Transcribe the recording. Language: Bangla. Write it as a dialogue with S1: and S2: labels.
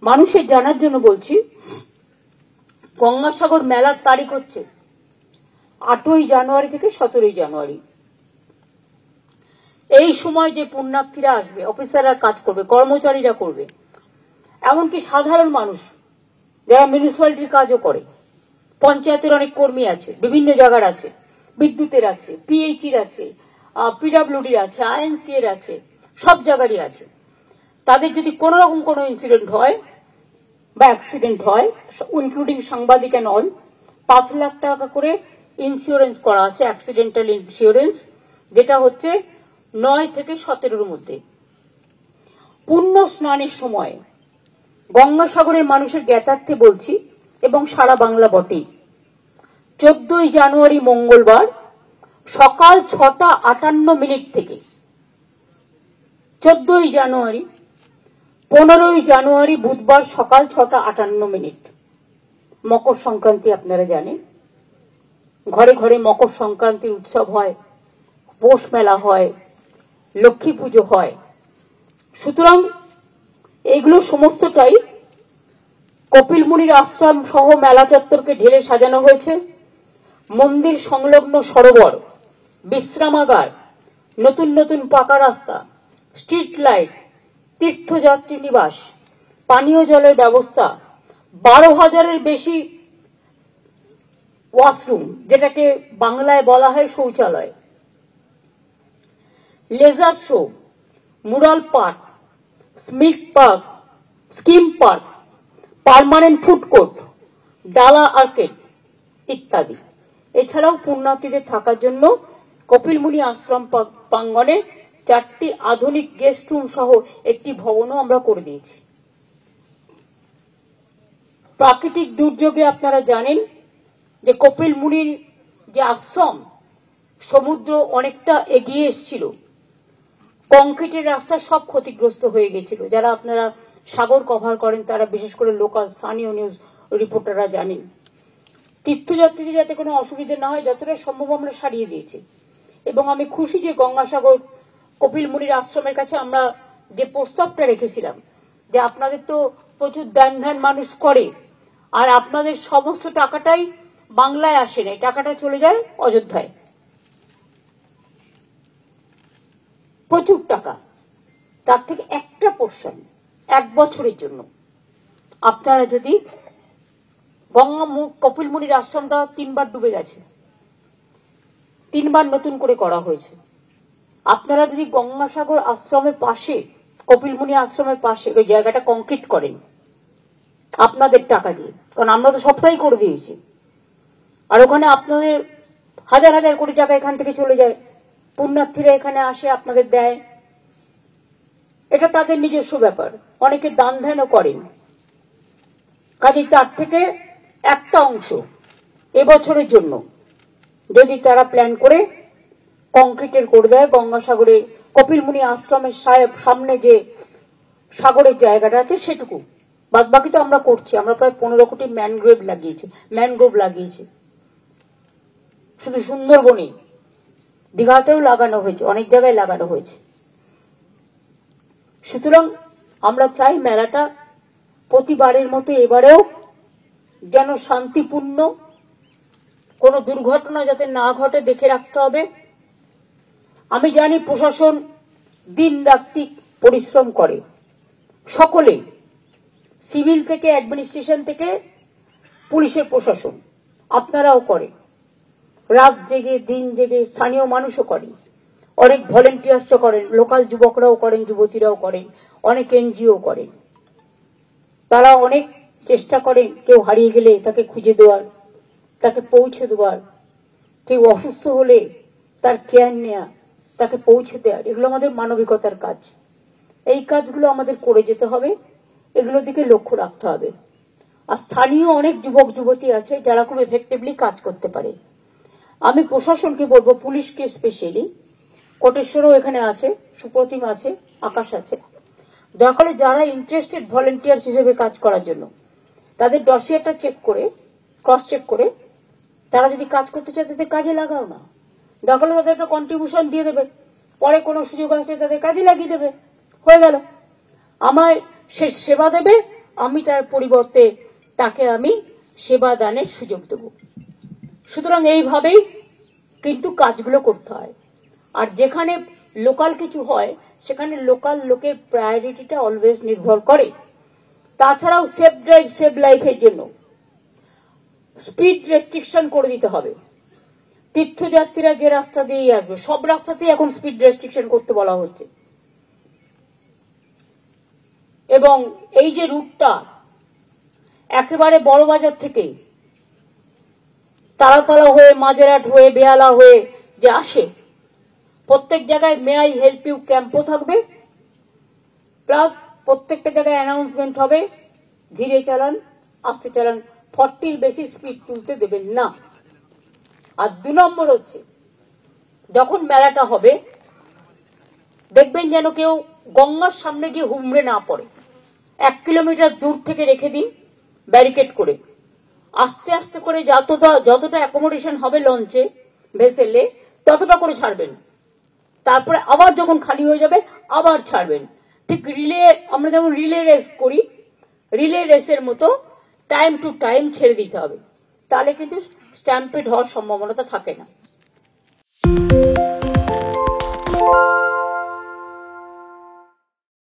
S1: মানুষের জানার জন্য বলছি, গঙ্গাসাগর মেলার তারিখ হচ্ছে 8ই জানুয়ারি থেকে 17ই জানুয়ারি। এই সময় যে পুণ্যার্থীরা আসবে, অফিসাররা কাজ করবে, কর্মচারীরা করবে, এমনকি সাধারণ মানুষ যারা মিউনিসিপ্যালিটির কাজও করে, পঞ্চায়েতের অনেক কর্মী আছে, বিভিন্ন জায়গার আছে, বিদ্যুতের আছে, পিএইচির আছে, পিডব্লিউডির আছে, আইএনসি এর আছে, সব জায়গারই আছে। তাদের যদি কোন রকম কোনো ইনসিডেন্ট হয় বা অ্যাক্সিডেন্ট হয়, ইনক্লুডিং সাংবাদিক এন্ড অল, 5 লাখ টাকা করে ইন্স্যুরেন্স করা আছে, অ্যাক্সিডেন্টাল ইন্স্যুরেন্স, যেটা হচ্ছে 9 থেকে 17-র মধ্যে। পুণ্য স্নানের সময় গঙ্গাসাগরের মানুষের জ্ঞাতার্থে বলছি, এবং সারা বাংলা বটেই, 14ই জানুয়ারি মঙ্গলবার সকাল 6:58 থেকে 14ই জানুয়ারি 15ই জানুয়ারি বুধবার সকাল 6:58, মকর সংক্রান্তি আপনারা জানেন, ঘরে ঘরে মকর সংক্রান্তির উৎসব হয়, পৌষ মেলা হয়, লক্ষ্মী পুজো হয়। সুতরাং এইগুলো সমস্তটাই কপিল মুনির আশ্রম সহ মেলা চত্বরকে ঢেলে সাজানো হয়েছে। মন্দির সংলগ্ন সরোবর, বিশ্রামাগার, নতুন নতুন পাকা রাস্তা, স্ট্রিট লাইট, তীর্থযাত্রী নিবাস, পানীয় জলের ব্যবস্থা, 12,000-এর বেশি ওয়াশরুম, যেটাকে বাংলায় বলা হয় শৌচালয়, laser show, mural park, scheme park, permanent food court, ডালা আর্কেড ইত্যাদি। এছাড়াও পুণ্যার্থীদের থাকার জন্য কপিল মুনি আশ্রম প্রাঙ্গণে 4টি আধুনিক গেস্ট রুম সহ একটি ভবনও আমরা করে দিয়েছি। প্রাকৃতিক দুর্যোগে আপনারা জানেন যে কপিল মুনির যে আশ্রম, সমুদ্র অনেকটা এগিয়ে এসেছিল, কংক্রিটের রাস্তা সব ক্ষতিগ্রস্ত হয়ে গেছিল। যারা আপনারা সাগর কভার করেন তারা, বিশেষ করে লোকাল স্থানীয় নিউজ রিপোর্টাররা জানেন। তীর্থযাত্রীদের যাতে কোনো অসুবিধা না হয় যতটা সম্ভব আমরা সারিয়ে দিয়েছি। এবং আমি খুশি যে গঙ্গাসাগর কপিল মুনির আশ্রমের কাছে আমরা যে প্রস্তাবটা রেখেছিলাম, যে আপনাদের তো প্রচুর দান ধ্যান মানুষ করে, আর আপনাদের সমস্ত টাকাটাই বাংলায় আসে না, টাকাটা চলে যায় অযোধ্যায়, প্রচুর টাকা, তার থেকে একটা পোর্শন 1 বছরের জন্য আপনারা যদি, কপিল মুনির আশ্রমটা 3 বার ডুবে গেছে, 3 বার নতুন করে করা হয়েছে, আপনারা যদি গঙ্গাসাগর আশ্রমের পাশে, কপিল মুনি আশ্রমের পাশে ওই জায়গাটা কংক্রিট করেন আপনাদের টাকা দিয়ে, কারণ আমরা তো সবটাই করে দিয়েছি, আর ওখানে আপনাদের হাজার হাজার কোটি টাকা এখান থেকে চলে যায়, পুণ্যার্থীরা এখানে আসে, আপনাদের দেয়, এটা তাদের নিজস্ব ব্যাপার, অনেকে দান ধ্যানও করেন। কাজে তার থেকে একটা অংশ এবছরের জন্য যদি তারা প্ল্যান করে কংক্রিটের করে দেয়, গঙ্গাসাগরে কপিল মুনি আশ্রমের সামনে যে সাগরের জায়গাটা আছে সেটুকু, বাদ বাকি তো আমরা করছি। আমরা প্রায় 15 কোটি ম্যানগ্রোভ লাগিয়েছি, শুধু সুন্দরবনে, দীঘাতেও লাগানো হয়েছে, অনেক জায়গায় লাগানো হয়েছে। সুতরাং আমরা চাই মেলাটা প্রতিবারের মতো এবারেও যেন শান্তিপূর্ণ, কোনো দুর্ঘটনা যাতে না ঘটে দেখে রাখতে হবে। আমি জানি প্রশাসন দিন রাত্রি পরিশ্রম করে, সকলে, সিভিল থেকে অ্যাডমিনিস্ট্রেশন থেকে পুলিশের প্রশাসন, আপনারাও করে, রাত জেগে দিন জেগে, স্থানীয় মানুষও করে, অনেক ভলেন্টিয়ার্সও করেন, লোকাল যুবকরাও করেন, যুবতীরাও করেন, অনেক এনজিও করেন। তারা অনেক চেষ্টা করেন কেউ হারিয়ে গেলে তাকে খুঁজে দেওয়ার, তাকে পৌঁছে দেওয়ার, কেউ অসুস্থ হলে তার কেয়ার নেওয়া, তাকে পৌঁছে দেওয়ার। এগুলো আমাদের মানবিকতার কাজ, এই কাজগুলো আমাদের করে যেতে হবে, এগুলোর দিকে লক্ষ্য রাখতে হবে। আর স্থানীয় অনেক যুবক যুবতী আছে যারা খুব এফেক্টিভলি কাজ করতে পারে। আমি প্রশাসনকে বলবো, পুলিশকে স্পেশালি, কোটেশ্বরও এখানে আছে, সুপ্রতিম আছে, আকাশ আছে, দয়া করে যারা ইন্টারেস্টেড ভলেন্টিয়ার্স হিসেবে কাজ করার জন্য তাদের ডসিয়াটা চেক করে, ক্রস চেক করে, তারা যদি কাজ করতে চায় তাদের কাজে লাগাও না, দয়া করে তাদের একটা কন্ট্রিবিউশন দিয়ে দেবে, পরে কোনো সুযোগ আসলে তাদের কাজে লাগিয়ে দেবে, হয়ে গেল। আমার সে সেবা দেবে আমি তার পরিবর্তে তাকে আমি সেবা দানের সুযোগ দেব। সুতরাং এইভাবেই কিন্তু কাজগুলো করতে হয়। আর যেখানে লোকাল কিছু হয় সেখানে লোকাল লোকের প্রায়োরিটিটা অলওয়েজ নির্ভর করে। তাছাড়াও সেফ ড্রাইভ সেভ লাইফের জন্য স্পিড রেস্ট্রিকশন করে দিতে হবে। তীর্থযাত্রীরা যে রাস্তা দিয়ে আসবে সব রাস্তাতেই এখন স্পিড রেস্ট্রিকশন করতে বলা হচ্ছে। এবং এই যে রুটটা একেবারে বড়বাজার থেকে তারাতলা হয়ে মাঝেরহাট হয়ে বেহালা হয়ে যে আসে, প্রত্যেক জায়গায় মে আই হেল্প ইউ ক্যাম্পও থাকবে, প্লাস প্রত্যেকটা জায়গায় অ্যানাউন্সমেন্ট হবে ধীরে চালান, আস্তে চালান, 40-র বেশি স্পিড তুলতে দেবেন না। আর 2 নম্বর হচ্ছে, যখন মেলাটা হবে দেখবেন যেন কেউ গঙ্গার সামনে গিয়ে হুমড়ে না পড়ে। 1 কিলোমিটার দূর থেকে রেখে দিন ব্যারিকেড করে, আস্তে আস্তে করে যতটা অ্যাকোমোডেশন হবে লঞ্চে ভেসেলে ততটা করে ছাড়বেন। তারপরে আবার যখন খালি হয়ে যাবে আবার ছাড়বেন। ঠিক রিলে, আমরা যেমন রিলে রেস করি, রিলে রেসের মতো টাইম টু টাইম ছেড়ে দিতে হবে, তাহলে কিন্তু স্ট্যাম্পেড হওয়ার সম্ভাবনাটা থাকে না।